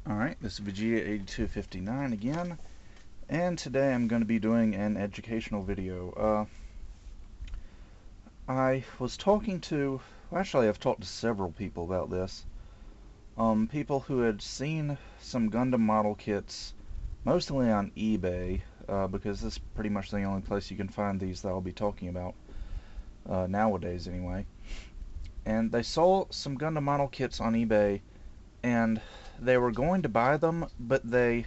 Alright, this is Vegeta 8259 again, and today I'm going to be doing an educational video. I was talking to, well, actually I've talked to several people about this. People who had seen some Gundam model kits, mostly on eBay, because this is pretty much the only place you can find these that I'll be talking about, nowadays anyway. And they saw some Gundam model kits on eBay, and they were going to buy them, but they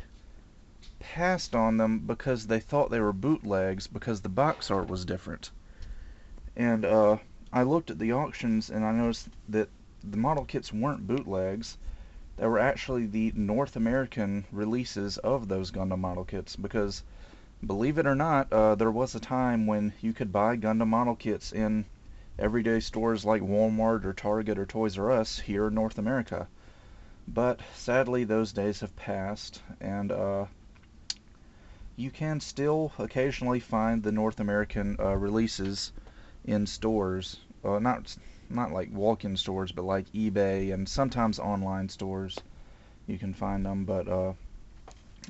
passed on them because they thought they were bootlegs because the box art was different. And I looked at the auctions and I noticed that the model kits weren't bootlegs. They were actually the North American releases of those Gundam model kits because, believe it or not, there was a time when you could buy Gundam model kits in everyday stores like Walmart or Target or Toys R Us here in North America. But sadly those days have passed, and you can still occasionally find the North American releases in stores. Not like walk-in stores, but like eBay and sometimes online stores. You can find them, but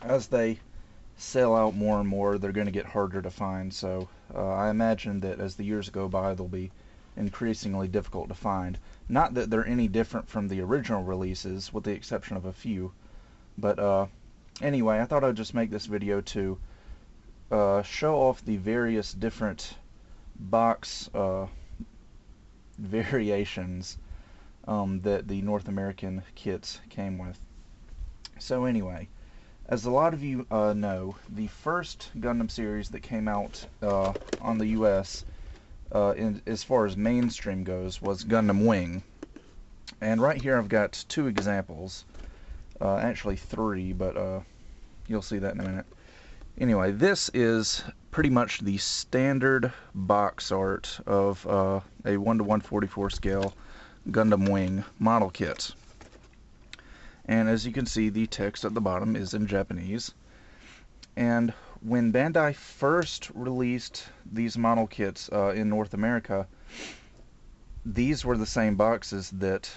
as they sell out more and more, they're going to get harder to find. So I imagine that as the years go by, they'll be increasingly difficult to find. Not that they're any different from the original releases, with the exception of a few. But anyway, I thought I'd just make this video to show off the various different box variations that the North American kits came with. So anyway, as a lot of you know, the first Gundam series that came out on the US as far as mainstream goes was Gundam Wing. And right here I've got two examples, actually three, but you'll see that in a minute. Anyway, this is pretty much the standard box art of a 1:144 scale Gundam Wing model kit. And as you can see, the text at the bottom is in Japanese. And when Bandai first released these model kits in North America, these were the same boxes that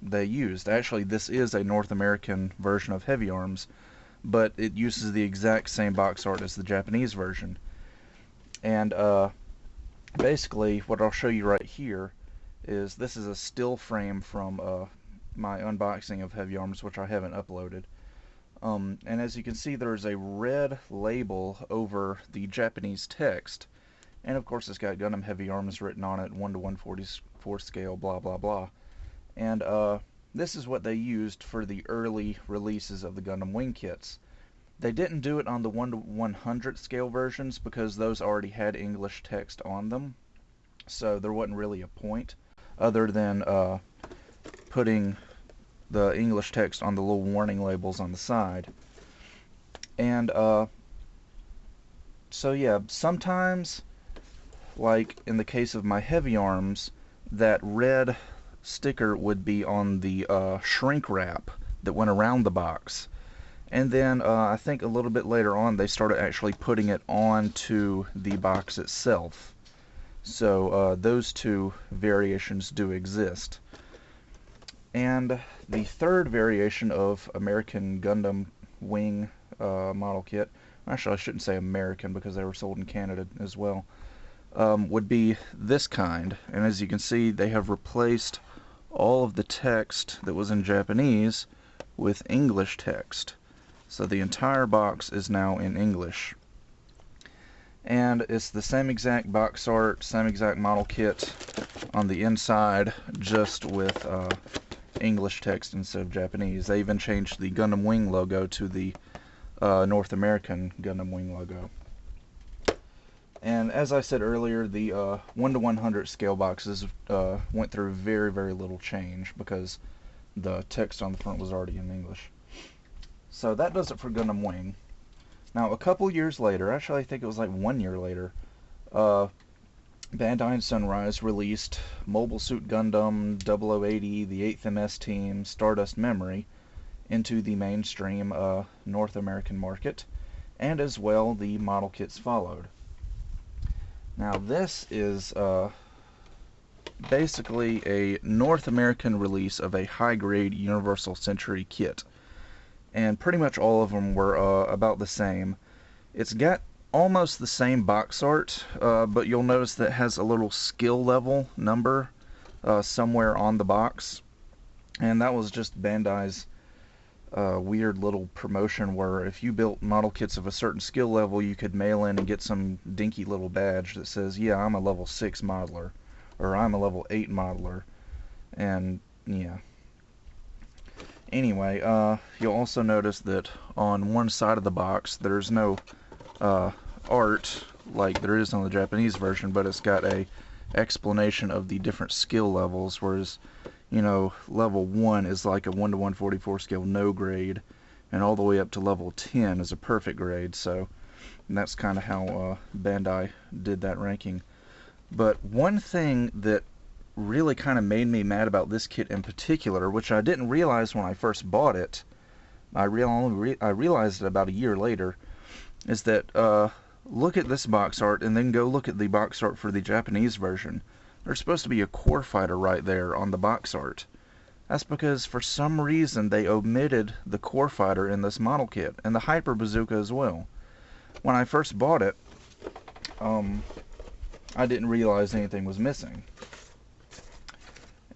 they used. Actually, this is a North American version of Heavy Arms, but it uses the exact same box art as the Japanese version. And basically what I'll show you right here is this is a still frame from my unboxing of Heavy Arms, which I haven't uploaded. And as you can see, there's a red label over the Japanese text, and of course it's got Gundam Heavy Arms written on it, 1:144 scale, blah blah blah. And this is what they used for the early releases of the Gundam Wing kits. They didn't do it on the 1:100 scale versions because those already had English text on them, so there wasn't really a point other than putting the English text on the little warning labels on the side. And so yeah, sometimes, like in the case of my Heavy Arms, that red sticker would be on the shrink wrap that went around the box. And then I think a little bit later on they started actually putting it onto the box itself. So those two variations do exist. And the third variation of American Gundam Wing model kit, actually I shouldn't say American because they were sold in Canada as well, would be this kind. And as you can see, they have replaced all of the text that was in Japanese with English text. So the entire box is now in English. And it's the same exact box art, same exact model kit on the inside, just with English text instead of Japanese. They even changed the Gundam Wing logo to the North American Gundam Wing logo. And as I said earlier, the 1:100 scale boxes went through very, very little change because the text on the front was already in English. So that does it for Gundam Wing. Now, a couple years later, actually I think it was like 1 year later, Bandai and Sunrise released Mobile Suit Gundam 0080, the 8th MS Team, Stardust Memory into the mainstream North American market, and as well the model kits followed. Now this is basically a North American release of a high-grade Universal Century kit. and pretty much all of them were about the same. It's got almost the same box art, but you'll notice that it has a little skill level number somewhere on the box, and that was just Bandai's weird little promotion where if you built model kits of a certain skill level, you could mail in and get some dinky little badge that says, yeah, I'm a level 6 modeler, or I'm a level 8 modeler, and yeah. Anyway, you'll also notice that on one side of the box there's no art like there is on the Japanese version, but it's got a explanation of the different skill levels, whereas, you know, level 1 is like a 1 to 144 scale no grade, and all the way up to level 10 is a perfect grade. So that's kind of how Bandai did that ranking. But one thing that really kind of made me mad about this kit in particular, which I didn't realize when I first bought it, I realized it about a year later, is that look at this box art and then go look at the box art for the Japanese version. There's supposed to be a core fighter right there on the box art. That's because for some reason they omitted the core fighter in this model kit, and the hyper bazooka as well. When I first bought it, I didn't realize anything was missing.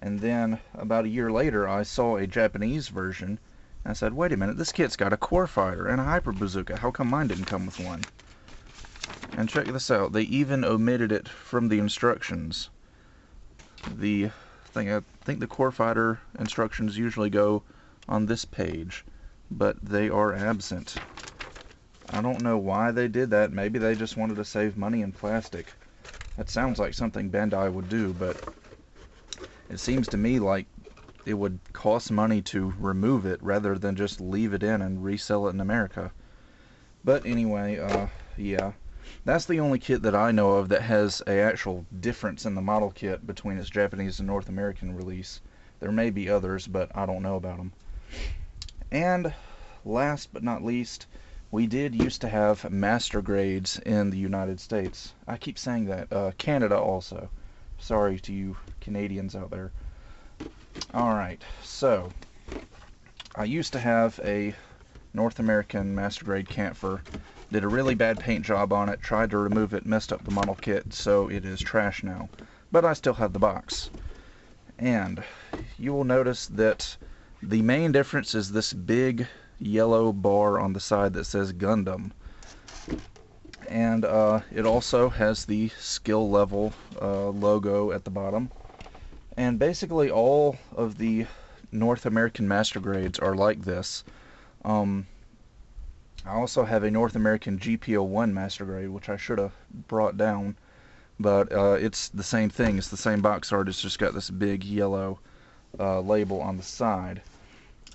And then about a year later I saw a Japanese version, and I said, wait a minute, this kit's got a core fighter and a hyper bazooka. How come mine didn't come with one? And check this out, they even omitted it from the instructions. I think the core fighter instructions usually go on this page, but they are absent. I don't know why they did that. Maybe they just wanted to save money in plastic. That sounds like something Bandai would do, but it seems to me like it would cost money to remove it rather than just leave it in and resell it in America. But anyway, yeah. That's the only kit that I know of that has an actual difference in the model kit between its Japanese and North American release. There may be others, but I don't know about them. And last but not least, we did used to have master grades in the United States. I keep saying that. Canada also. Sorry to you Canadians out there. Alright, so I used to have a North American master grade Camphor. Did a really bad paint job on it, tried to remove it, messed up the model kit, so it is trash now. But I still have the box. And you will notice that the main difference is this big yellow bar on the side that says Gundam. And it also has the skill level logo at the bottom. And basically all of the North American master grades are like this. I also have a North American GP01 master grade, which I should have brought down, but it's the same thing. It's the same box art. It's just got this big yellow label on the side.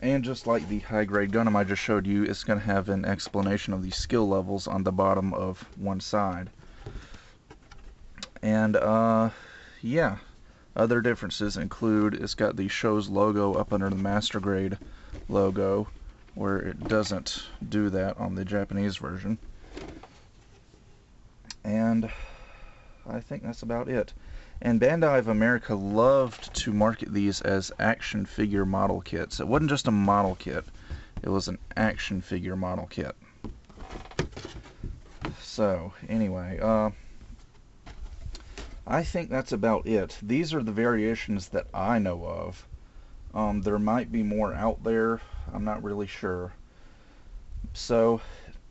And just like the high grade Gundam I just showed you, it's going to have an explanation of the skill levels on the bottom of one side. And yeah, other differences include it's got the show's logo up under the master grade logo, where it doesn't do that on the Japanese version. And I think that's about it. And Bandai of America loved to market these as action figure model kits. It wasn't just a model kit, it was an action figure model kit. So anyway, I think that's about it. These are the variations that I know of. There might be more out there, I'm not really sure. So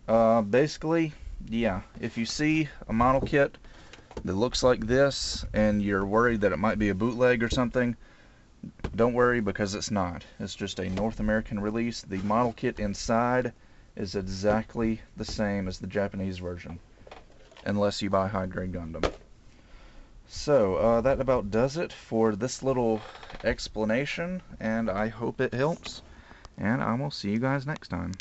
basically, yeah, if you see a model kit that looks like this and you're worried that it might be a bootleg or something, don't worry, because it's not. It's just a North American release. The model kit inside is exactly the same as the Japanese version, unless you buy high grade Gundam. So that about does it for this little explanation, and I hope it helps, and I will see you guys next time.